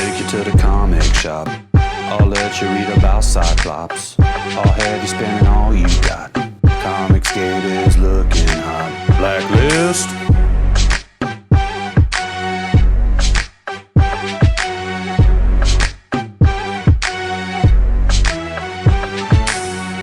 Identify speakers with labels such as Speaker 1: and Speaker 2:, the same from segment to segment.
Speaker 1: take you to the comic shop. I'll let you read about Cyclops. I'll have you spending all you got. Comics Gate is looking hot. Blacklist.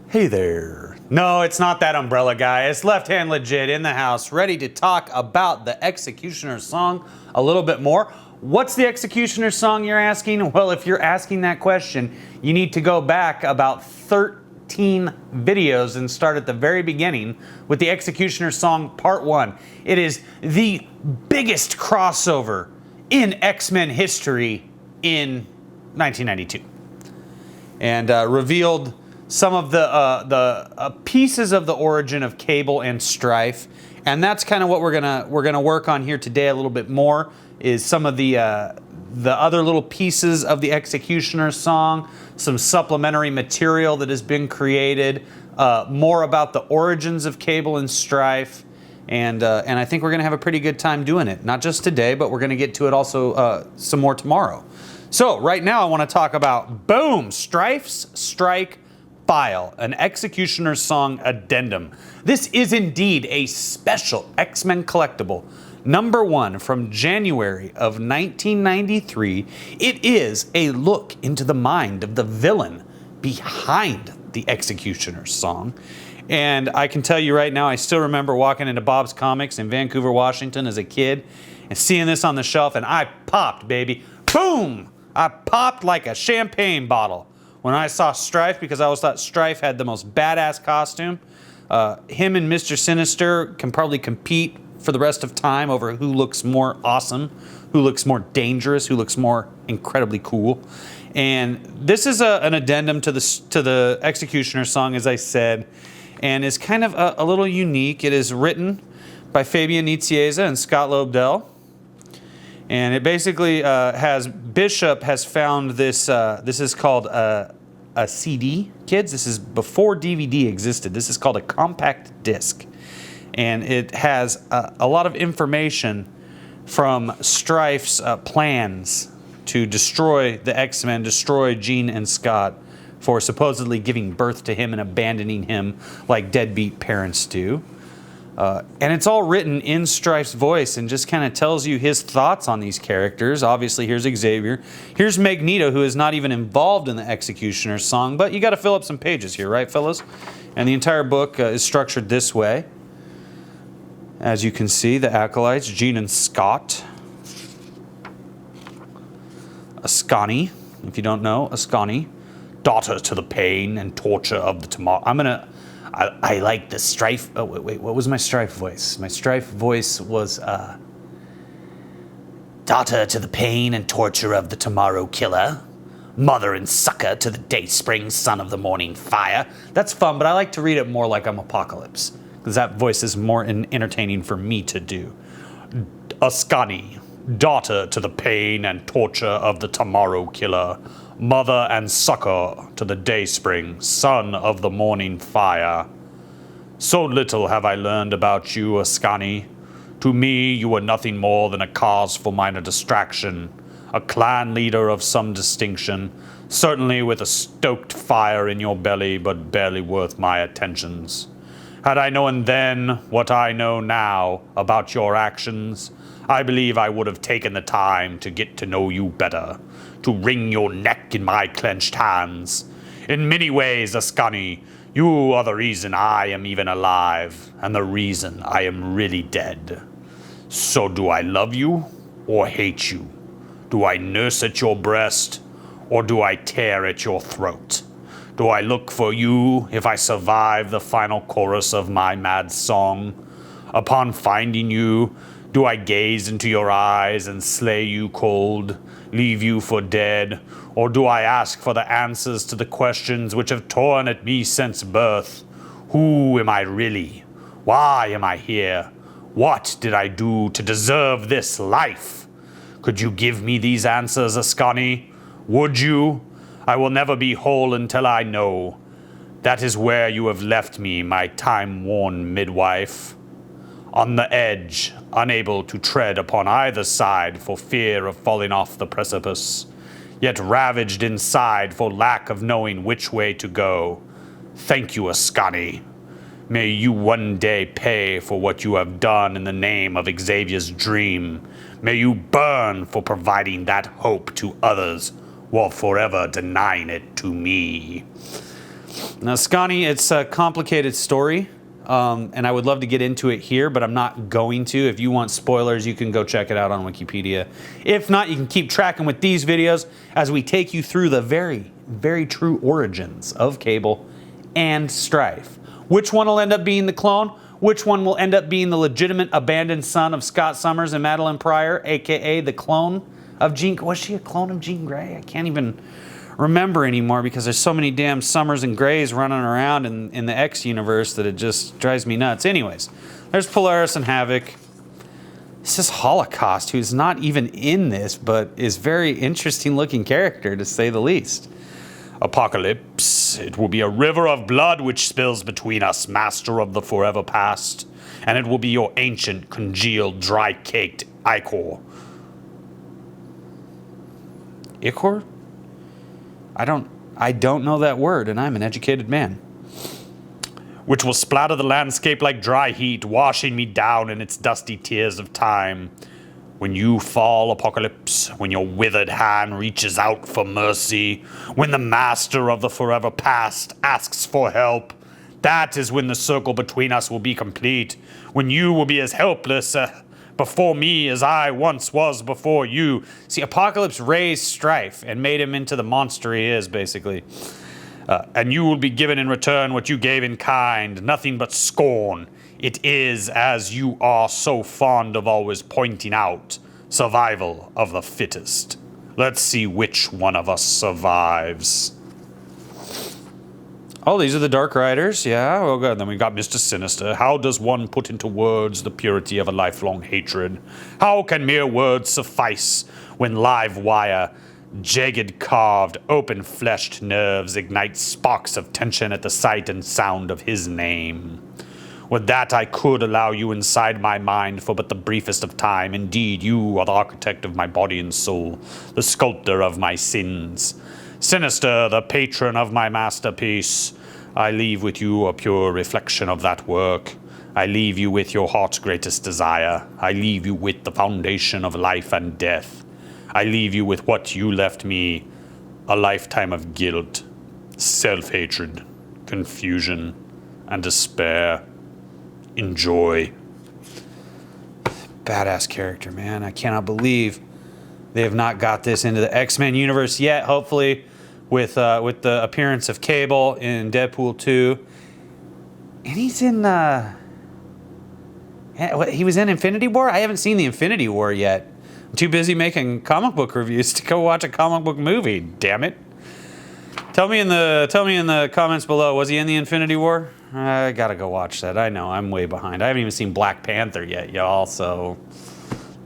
Speaker 1: Hey there. No, it's not that umbrella guy. It's Left Hand Legit in the house, ready to talk about the X-CUTIONER'S song a little bit more. What's the X-CUTIONER'S song, you're asking? Well, if you're asking that question, you need to go back about 13 videos and start at the very beginning with the X-CUTIONER'S song Part 1. It is the biggest crossover in X-Men history in 1992. And revealed some of the pieces of the origin of Cable and Stryfe, and that's kind of what we're gonna work on here today a little bit more. Is some of the other little pieces of the X-CUTIONER'S song, some supplementary material that has been created, more about the origins of Cable and Stryfe, and I think we're gonna have a pretty good time doing it. Not just today, but we're gonna get to it also some more tomorrow. So right now I want to talk about boom, Strife's Strike File, an X-CUTIONER'S song addendum. This is indeed a special X-Men collectible. #1 from January of 1993. It is a look into the mind of the villain behind the X-CUTIONER'S song. And I can tell you right now, I still remember walking into Bob's Comics in Vancouver, Washington as a kid and seeing this on the shelf, and I popped, baby. Boom! I popped like a champagne bottle when I saw Stryfe, because I always thought Stryfe had the most badass costume. Him and Mr. Sinister can probably compete for the rest of time over who looks more awesome, who looks more dangerous, who looks more incredibly cool. And this is an addendum to the X-CUTIONER'S song, as I said, and is kind of a little unique. It is written by Fabian Nicieza and Scott Lobdell. And it basically Bishop has found this, this is called a CD, kids. This is before DVD existed. This is called a compact disc. And it has a lot of information from Strife's plans to destroy the X-Men, destroy Jean and Scott for supposedly giving birth to him and abandoning him like deadbeat parents do. And it's all written in Strife's voice and just kind of tells you his thoughts on these characters. Obviously, here's Xavier. Here's Magneto, who is not even involved in the X-CUTIONER'S song, but you got to fill up some pages here, right, fellas? And the entire book is structured this way. As you can see, the acolytes, Jean and Scott. Ascani, if you don't know, Ascani. Daughter to the pain and torture of the tomorrow. I like the Stryfe. Oh, wait, what was my Stryfe voice? My Stryfe voice was, daughter to the pain and torture of the tomorrow killer. Mother and sucker to the dayspring, son of the morning fire. That's fun, but I like to read it more like I'm Apocalypse, because that voice is more entertaining for me to do. Ascani, daughter to the pain and torture of the tomorrow killer. Mother and succor to the dayspring, son of the morning fire. So little have I learned about you, Ascani. To me, you were nothing more than a cause for minor distraction, a clan leader of some distinction, certainly with a stoked fire in your belly, but barely worth my attentions. Had I known then what I know now about your actions, I believe I would have taken the time to get to know you better, to wring your neck in my clenched hands. In many ways, Ascani, you are the reason I am even alive, and the reason I am really dead. So do I love you, or hate you? Do I nurse at your breast, or do I tear at your throat? Do I look for you if I survive the final chorus of my mad song? Upon finding you, do I gaze into your eyes and slay you cold, leave you for dead, or do I ask for the answers to the questions which have torn at me since birth? Who am I really? Why am I here? What did I do to deserve this life? Could you give me these answers, Ascani? Would you? I will never be whole until I know. That is where you have left me, my time-worn midwife. On the edge, unable to tread upon either side for fear of falling off the precipice. yet ravaged inside for lack of knowing which way to go. Thank you, Ascani. May you one day pay for what you have done in the name of Xavier's dream. May you burn for providing that hope to others while forever denying it to me. Now, Ascani, it's a complicated story, and I would love to get into it here, but I'm not going to. If you want spoilers, you can go check it out on Wikipedia. If not, you can keep tracking with these videos as we take you through the very, very true origins of Cable and Stryfe. Which one will end up being the clone? Which one will end up being the legitimate abandoned son of Scott Summers and Madeline Pryor, aka the clone of Jean? Was she a clone of Jean Grey? I can't even remember anymore because there's so many damn Summers and Greys running around in the X universe that it just drives me nuts. Anyways, there's Polaris and Havoc. This is Holocaust, who's not even in this, but is very interesting looking character to say the least. Apocalypse, it will be a river of blood which spills between us, master of the forever past, and it will be your ancient, congealed, dry-caked ichor. Ichor? I don't know that word, and I'm an educated man. Which will splatter the landscape like dry heat, washing me down in its dusty tears of time. When you fall, Apocalypse, when your withered hand reaches out for mercy, when the master of the forever past asks for help, that is when the circle between us will be complete, when you will be as helpless before me as I once was before you. See, Apocalypse raised Stryfe and made him into the monster he is, basically. And you will be given in return what you gave in kind, nothing but scorn. It is, as you are so fond of always pointing out, survival of the fittest. Let's see which one of us survives. Oh, these are the Dark Riders, yeah. Oh, good. Then we got Mr. Sinister. How does one put into words the purity of a lifelong hatred? How can mere words suffice when live wire, jagged carved, open-fleshed nerves ignite sparks of tension at the sight and sound of his name? With that I could allow you inside my mind for but the briefest of time. Indeed, you are the architect of my body and soul, the sculptor of my sins. Sinister, the patron of my masterpiece, I leave with you a pure reflection of that work. I leave you with your heart's greatest desire. I leave you with the foundation of life and death. I leave you with what you left me, a lifetime of guilt, self-hatred, confusion, and despair. Enjoy. Badass character, man. I cannot believe they have not got this into the X-Men universe yet. Hopefully, with the appearance of Cable in Deadpool 2, and he's in. He was in Infinity War. I haven't seen the Infinity War yet. I'm too busy making comic book reviews to go watch a comic book movie. Damn it. Tell me in the comments below. Was he in the Infinity War? I gotta go watch that. I know, I'm way behind. I haven't even seen Black Panther yet, y'all, so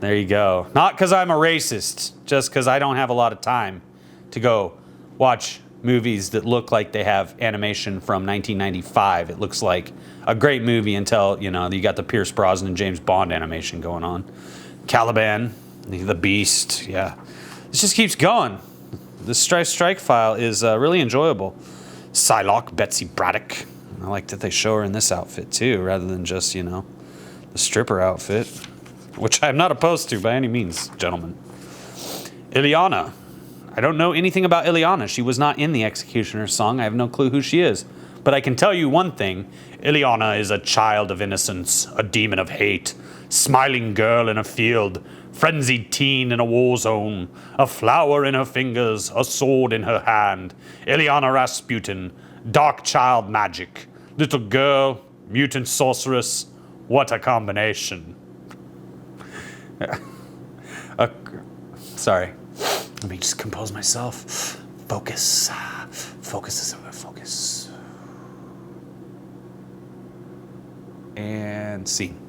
Speaker 1: there you go. Not because I'm a racist, just because I don't have a lot of time to go watch movies that look like they have animation from 1995. It looks like a great movie until, you know, you got the Pierce Brosnan and James Bond animation going on. Caliban, the Beast, yeah. This just keeps going. The Strike file is really enjoyable. Psylocke, Betsy Braddock. I like that they show her in this outfit too, rather than just, you know, the stripper outfit, which I'm not opposed to by any means, gentlemen. Illyana. I don't know anything about Illyana. She was not in the X-CUTIONER'S song. I have no clue who she is. But I can tell you one thing. Illyana is a child of innocence, a demon of hate, smiling girl in a field, frenzied teen in a war zone, a flower in her fingers, a sword in her hand. Illyana Rasputin, dark child magic. Little girl, mutant sorceress, what a combination. Sorry, let me just compose myself. Focus, focus, focus. And scene.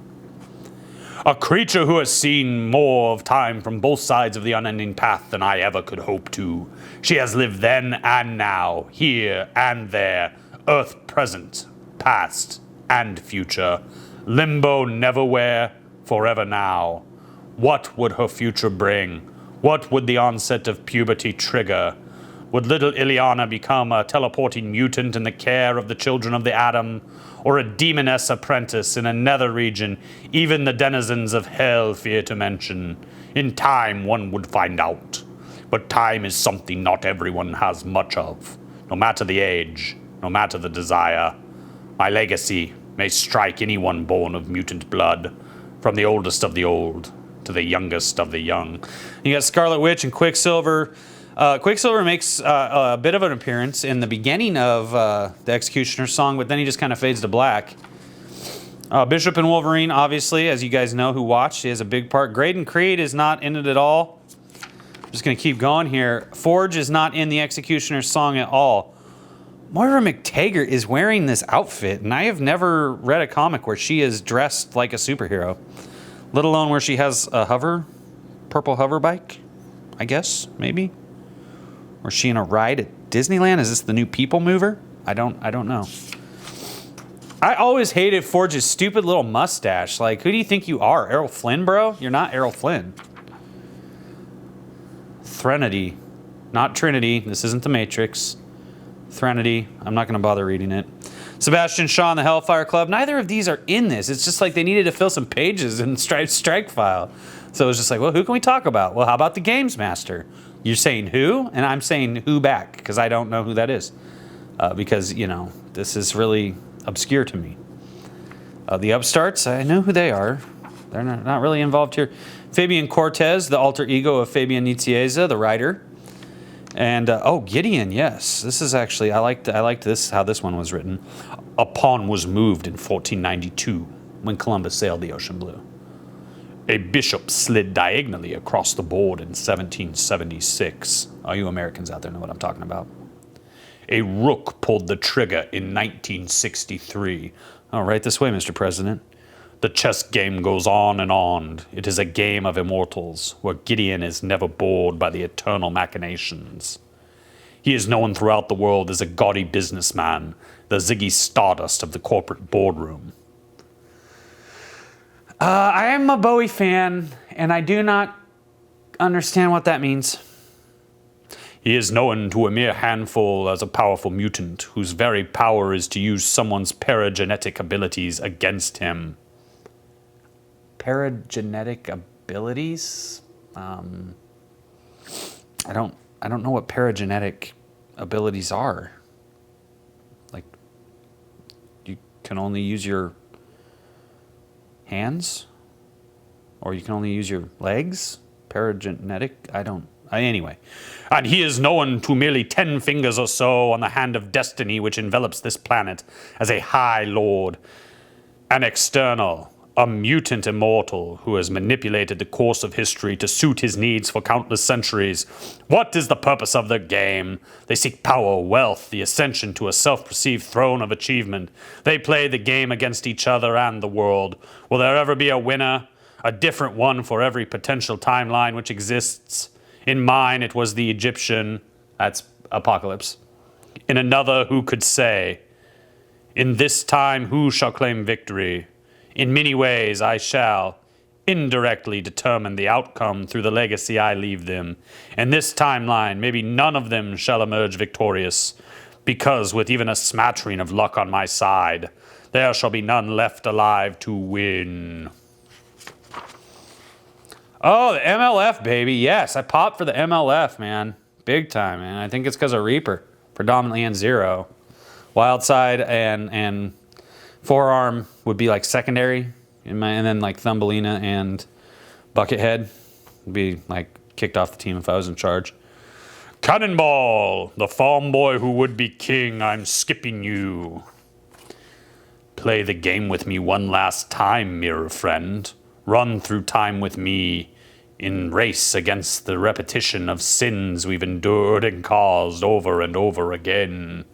Speaker 1: A creature who has seen more of time from both sides of the unending path than I ever could hope to. She has lived then and now, here and there, Earth present, past and future, limbo neverwhere, forever now. What would her future bring? What would the onset of puberty trigger? Would little Ileana become a teleporting mutant in the care of the children of the Atom, or a demoness apprentice in a nether region even the denizens of hell fear to mention? In time, one would find out. But time is something not everyone has much of, no matter the age, no matter the desire. My legacy may strike anyone born of mutant blood, from the oldest of the old to the youngest of the young. You got Scarlet Witch and Quicksilver. Quicksilver makes a bit of an appearance in the beginning of the Executioner's song, but then he just kind of fades to black. Bishop and Wolverine, obviously, as you guys know who watched, is a big part. Graydon Creed is not in it at all. I'm just going to keep going here. Forge is not in the Executioner's song at all. Moira McTaggart is wearing this outfit, and I have never read a comic where she is dressed like a superhero, let alone where she has a purple hover bike, I guess, maybe. Or is she in a ride at Disneyland? Is this the new People Mover? I don't know. I always hated Forge's stupid little mustache. Like, who do you think you are? Errol Flynn, bro? You're not Errol Flynn. Threnody. Not Trinity. This isn't the Matrix. Threnody. I'm not going to bother reading it. Sebastian Shaw and the Hellfire Club. Neither of these are in this. It's just like they needed to fill some pages in Strife's strike file. So it was just like, well, who can we talk about? Well, how about the Games Master? You're saying who? And I'm saying who back, because I don't know who that is. Because, you know, this is really obscure to me. The Upstarts, I know who they are. They're not really involved here. Fabian Cortez, the alter ego of Fabian Nicieza, the writer. And, oh, Gideon, yes. This is actually, I liked this, how this one was written. A pawn was moved in 1492 when Columbus sailed the ocean blue. A bishop slid diagonally across the board in 1776. All you Americans out there know what I'm talking about. A rook pulled the trigger in 1963. Oh, right this way, Mr. President. The chess game goes on and on. It is a game of immortals, where Gideon is never bored by the eternal machinations. He is known throughout the world as a gaudy businessman, the Ziggy Stardust of the corporate boardroom. I am a Bowie fan, and I do not understand what that means. He is known to a mere handful as a powerful mutant whose very power is to use someone's paragenetic abilities against him. Paragenetic abilities? I don't know what paragenetic abilities are. Like, you can only use your hands? Or you can only use your legs? Paragenetic? Anyway. And he is known to merely 10 fingers or so on the hand of destiny which envelops this planet as a high lord. An external, a mutant immortal who has manipulated the course of history to suit his needs for countless centuries. What is the purpose of the game? They seek power, wealth, the ascension to a self-perceived throne of achievement. They play the game against each other and the world. Will there ever be a winner? A different one for every potential timeline which exists? In mine, it was the Egyptian. That's Apocalypse. In another, who could say? In this time, who shall claim victory? In many ways, I shall indirectly determine the outcome through the legacy I leave them. In this timeline, maybe none of them shall emerge victorious, because with even a smattering of luck on my side, there shall be none left alive to win. Oh, the MLF, baby. Yes, I popped for the MLF, man. Big time, man. I think it's because of Reaper, predominantly and Zero. Wildside and Forearm would be like secondary, and then like Thumbelina and Buckethead would be like kicked off the team if I was in charge. Cannonball, the farm boy who would be king, I'm skipping you. Play the game with me one last time, mirror friend. Run through time with me in race against the repetition of sins we've endured and caused over and over again.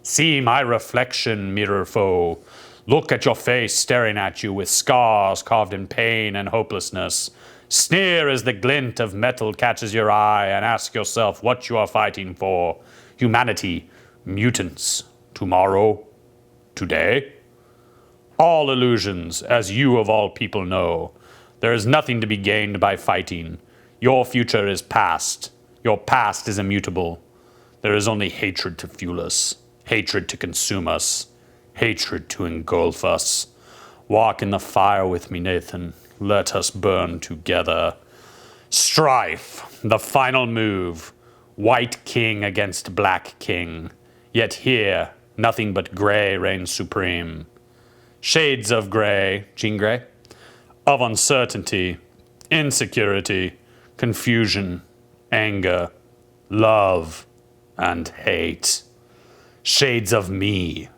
Speaker 1: See my reflection, mirror foe. Look at your face staring at you with scars carved in pain and hopelessness. Sneer as the glint of metal catches your eye and ask yourself what you are fighting for. Humanity, mutants, tomorrow, today. All illusions, as you of all people know. There is nothing to be gained by fighting. Your future is past. Your past is immutable. There is only hatred to fuel us, hatred to consume us, hatred to engulf us. Walk in the fire with me, Nathan. Let us burn together. Strife, the final move. White king against black king. Yet here, nothing but gray reigns supreme. Shades of gray, Jean Grey, of uncertainty, insecurity, confusion, anger, love, and hate. Shades of me,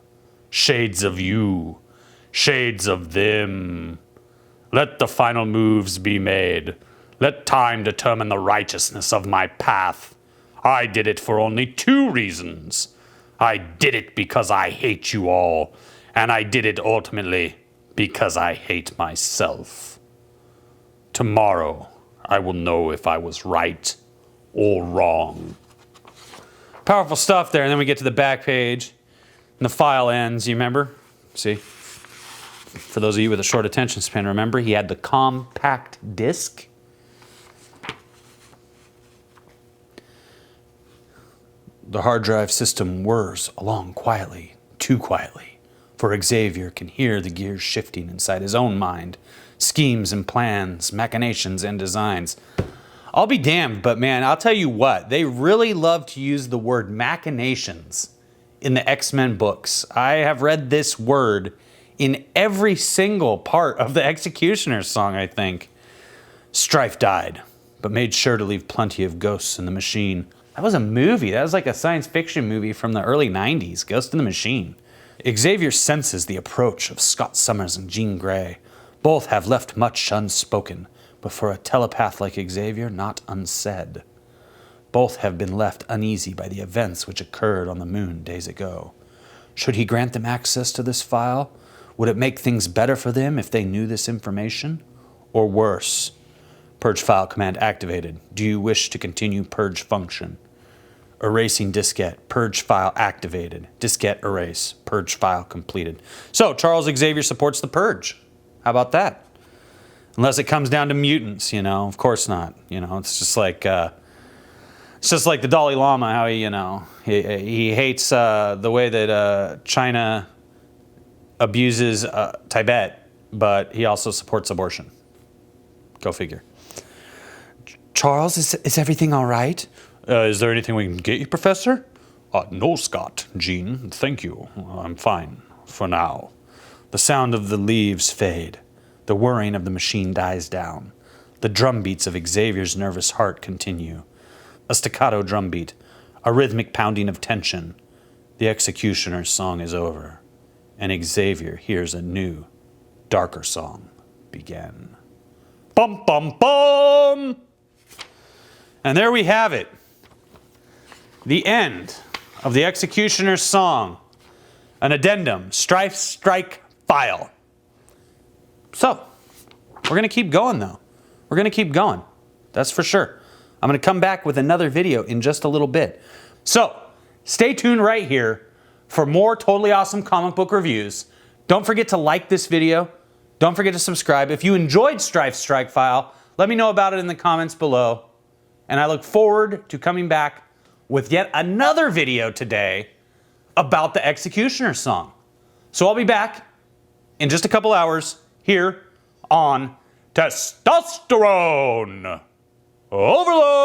Speaker 1: shades of you, shades of them. Let the final moves be made. Let time determine the righteousness of my path. I did it for only 2 reasons. I did it because I hate you all, and I did it ultimately because I hate myself. Tomorrow, I will know if I was right or wrong. Powerful stuff there, and then we get to the back page, and the file ends, you remember? See? For those of you with a short attention span, remember he had the compact disc? The hard drive system whirs along quietly, too quietly, for Xavier can hear the gears shifting inside his own mind. Schemes and plans, machinations and designs. I'll be damned, but man, I'll tell you what, they really love to use the word machinations in the X-Men books. I have read this word in every single part of the X-CUTIONER'S song, I think. Stryfe died, but made sure to leave plenty of ghosts in the machine. That was a movie. That was like a science fiction movie from the early 90s, Ghost in the Machine. Xavier senses the approach of Scott Summers and Jean Grey. Both have left much unspoken, but for a telepath like Xavier, not unsaid. Both have been left uneasy by the events which occurred on the moon days ago. Should he grant them access to this file? Would it make things better for them if they knew this information? Or worse? Purge file command activated. Do you wish to continue purge function? Erasing diskette. Purge file activated. Diskette erase. Purge file completed. So Charles Xavier supports the purge. How about that? Unless it comes down to mutants, you know. Of course not. You know, it's just like the Dalai Lama. How he hates the way that China abuses Tibet, but he also supports abortion. Go figure. Charles, is everything all right? Is there anything we can get you, Professor? No, Scott. Jean, thank you. I'm fine for now. The sound of the leaves fade. The whirring of the machine dies down. The drum beats of Xavier's nervous heart continue. A staccato drum beat, a rhythmic pounding of tension. The X-CUTIONER'S song is over, and Xavier hears a new, darker song begin. Bum, bum, bum! And there we have it. The end of the X-CUTIONER'S song. An addendum, Strife's strike file. So, we're going to keep going though. We're going to keep going. That's for sure. I'm going to come back with another video in just a little bit. So, stay tuned right here for more totally awesome comic book reviews. Don't forget to like this video. Don't forget to subscribe. If you enjoyed Strife's strike file, let me know about it in the comments below. And I look forward to coming back with yet another video today about the X-CUTIONER'S song. So I'll be back in just a couple hours here on Testosterone Overload!